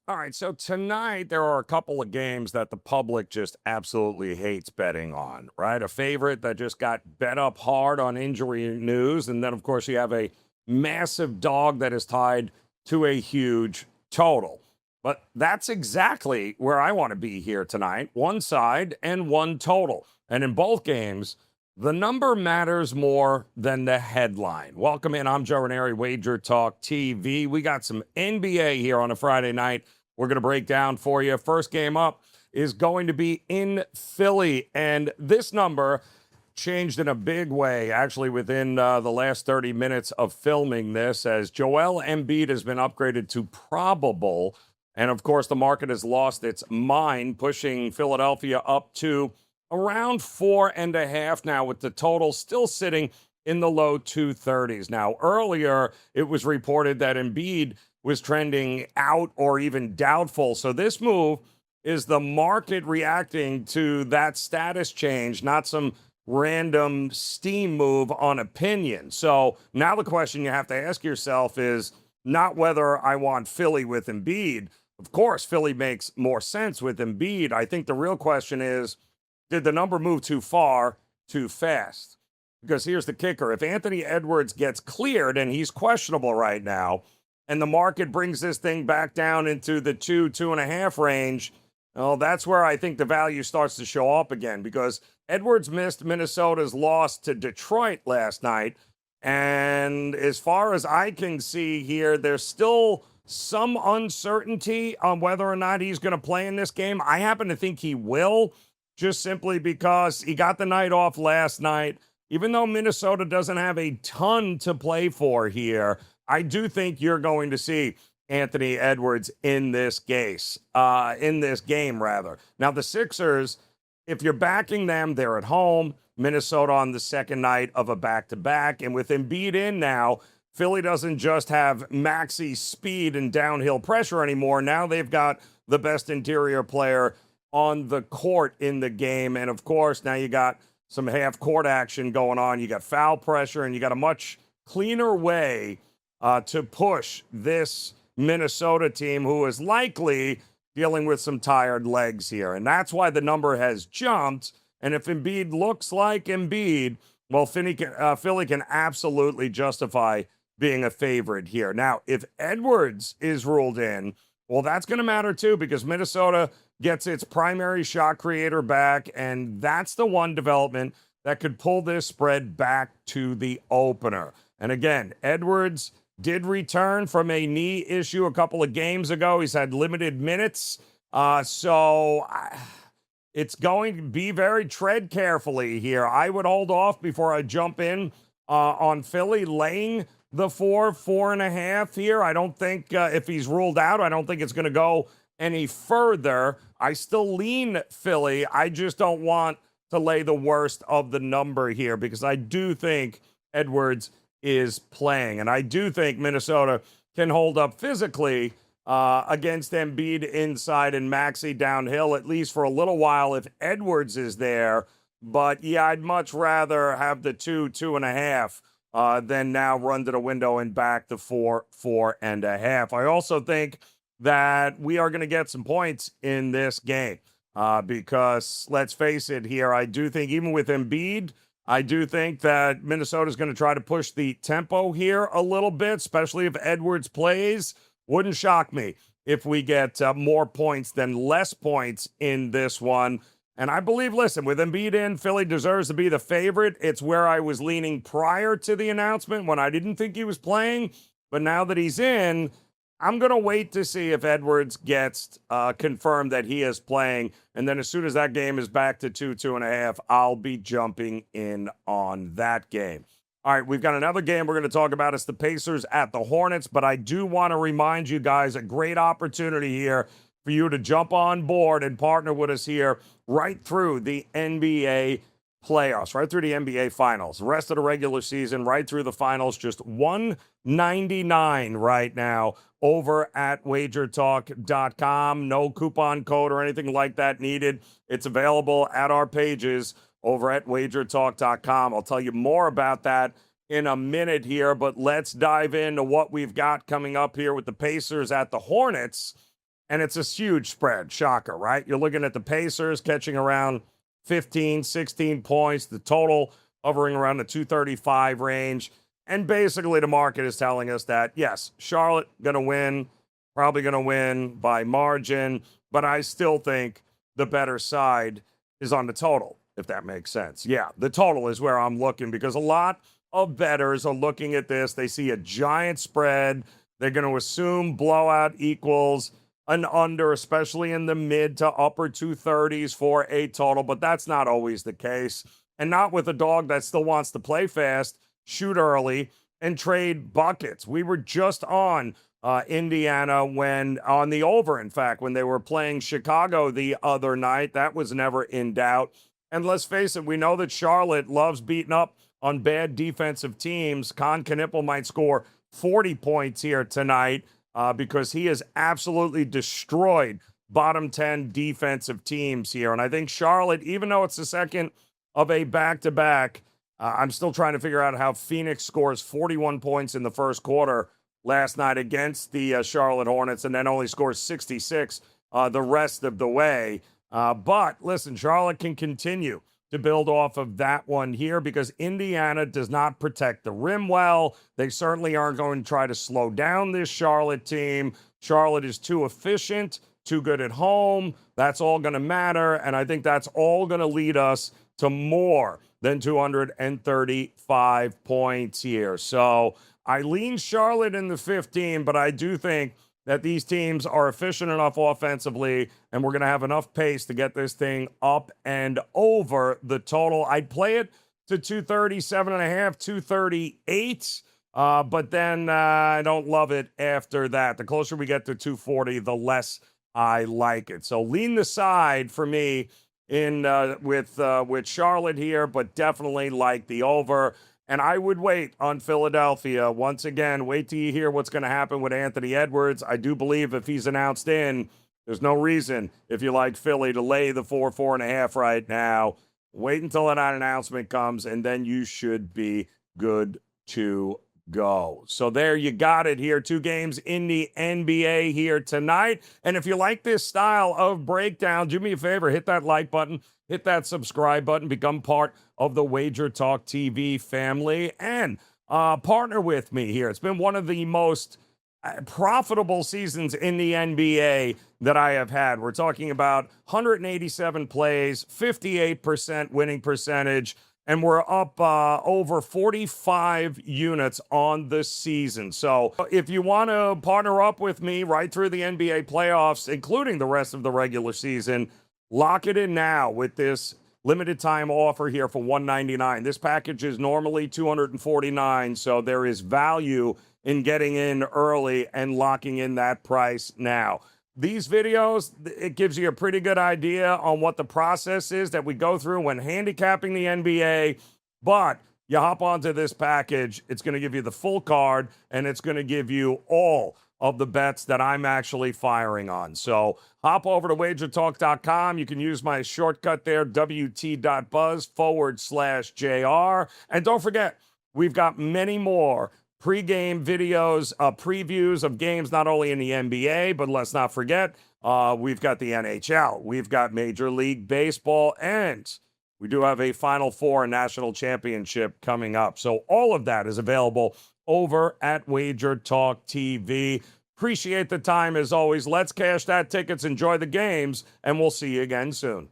All right, so tonight there are a couple of games that the public just absolutely hates betting on, right? A favorite that just got bet up hard on injury news. And then, of course, you have a massive dog that is tied to a huge total. But that's exactly where I want to be here tonight, one side and one total. And in both games, the number matters more than the headline. Welcome in. I'm Joe Raineri, Wager Talk TV. We got some NBA here on a Friday night we're going to break down for you. First game up is going to be in Philly, and this number changed in a big way, actually, within the last 30 minutes of filming this, as Joel Embiid has been upgraded to probable. And, of course, the market has lost its mind, pushing Philadelphia up to around 4.5 now, with the total still sitting in the low 230s. Now, earlier, it was reported that Embiid was trending out or even doubtful. So this move is the market reacting to that status change, not some random steam move on opinion. So now the question you have to ask yourself is not whether I want Philly with Embiid. Of course, Philly makes more sense with Embiid. I think the real question is, did the number move too far, too fast? Because here's the kicker. If Anthony Edwards gets cleared, and he's questionable right now, and the market brings this thing back down into the 2.5 range, well, that's where I think the value starts to show up again, because Edwards missed Minnesota's loss to Detroit last night. And as far as I can see here, there's still some uncertainty on whether or not he's going to play in this game. I happen to think he will, just simply because he got the night off last night. Even though Minnesota doesn't have a ton to play for here, I do think you're going to see Anthony Edwards in this case, in this game, rather. Now, the Sixers, if you're backing them, they're at home. Minnesota on the second night of a back-to-back. And with Embiid in now, Philly doesn't just have maxi speed and downhill pressure anymore. Now they've got the best interior player on the court in the game. And, of course, now you got some half-court action going on. You got foul pressure, and you got a much cleaner way to push this Minnesota team, who is likely dealing with some tired legs here. And that's why the number has jumped. And if Embiid looks like Embiid, well, Philly can absolutely justify being a favorite here. Now, if Edwards is ruled in, well, that's going to matter too, because Minnesota gets its primary shot creator back, and that's the one development that could pull this spread back to the opener. And again, Edwards did return from a knee issue a couple of games ago. He's had limited minutes. It's going to be very tread carefully here. I would hold off before I jump in on Philly laying the 4.5 here. I don't think if he's ruled out, I don't think it's going to go any further. I still lean Philly. I just don't want to lay the worst of the number here, because I do think Edwards is playing. And I do think Minnesota can hold up physically against Embiid inside and Maxey downhill, at least for a little while, if Edwards is there. But yeah, I'd much rather have the 2.5 than now run to the window and back the 4.5. I also think that we are going to get some points in this game because let's face it here, I do think even with Embiid, I do think that Minnesota is going to try to push the tempo here a little bit, especially if Edwards plays. Wouldn't shock me if we get more points than less points in this one. And I believe, listen, with Embiid in, Philly deserves to be the favorite. It's where I was leaning prior to the announcement when I didn't think he was playing. But now that he's in, I'm going to wait to see if Edwards gets confirmed that he is playing. And then as soon as that game is back to 2.5, I'll be jumping in on that game. All right, we've got another game we're going to talk about. It's the Pacers at the Hornets. But I do want to remind you guys, a great opportunity here for you to jump on board and partner with us here right through the NBA playoffs, right through the NBA finals, the rest of the regular season, right through the finals. Just $1.99 right now over at WagerTalk.com. No coupon code or anything like that needed. It's available at our pages over at WagerTalk.com. I'll tell you more about that in a minute here, but let's dive into what we've got coming up here with the Pacers at the Hornets. And it's a huge spread. Shocker, right? You're looking at the Pacers catching around 15, 16 points, the total hovering around the 235 range. And basically, the market is telling us that, yes, Charlotte going to win, probably going to win by margin, but I still think the better side is on the total, if that makes sense. Yeah, the total is where I'm looking because a lot of bettors are looking at this. They see a giant spread. They're going to assume blowout equals an under, especially in the mid to upper 230s for a total, but that's not always the case. And not with a dog that still wants to play fast, shoot early, and trade buckets. We were just on Indiana when on the over, in fact, when they were playing Chicago the other night. That was never in doubt. And let's face it, we know that Charlotte loves beating up on bad defensive teams. Con Knipple might score 40 points here tonight because he has absolutely destroyed bottom 10 defensive teams here. And I think Charlotte, even though it's the second of a back-to-back, I'm still trying to figure out how Phoenix scores 41 points in the first quarter last night against the Charlotte Hornets and then only scores 66 the rest of the way. But listen, Charlotte can continue to build off of that one here because Indiana does not protect the rim well. They certainly aren't going to try to slow down this Charlotte team. Charlotte is too efficient, too good at home. That's all going to matter, and I think that's all going to lead us to more than 235 points here. So I lean Charlotte in the 15, but I do think that these teams are efficient enough offensively, and we're going to have enough pace to get this thing up and over the total. I'd play it to 237.5, 238, but then I don't love it after that. The closer we get to 240, the less I like it. So lean the side for me in with Charlotte here, but definitely like the over. And I would wait on Philadelphia. Once again, wait till you hear what's going to happen with Anthony Edwards. I do believe if he's announced in, there's no reason, if you like Philly, to lay the 4.5 right now. Wait until that announcement comes, and then you should be good to go. So there you got it here. 2 games in the NBA here tonight. And if you like this style of breakdown, do me a favor, hit that like button, hit that subscribe button, become part of the WagerTalk TV family, and partner with me here. It's been one of the most profitable seasons in the NBA that I have had. We're talking about 187 plays, 58% winning percentage, and we're up over 45 units on the season. So if you want to partner up with me right through the NBA playoffs, including the rest of the regular season, lock it in now with this limited time offer here for $199. This package is normally $249, so there is value in getting in early and locking in that price now. These videos, it gives you a pretty good idea on what the process is that we go through when handicapping the NBA, but you hop onto this package, it's going to give you the full card, and it's going to give you all of the bets that I'm actually firing on. So hop over to WagerTalk.com. You can use my shortcut there, WT.buzz/JR. And don't forget, we've got many more pregame videos, previews of games, not only in the NBA, but let's not forget, we've got the NHL, we've got Major League Baseball, and we do have a Final Four national championship coming up. So all of that is available over at WagerTalk TV. Appreciate the time as always. Let's cash that tickets, enjoy the games, and we'll see you again soon.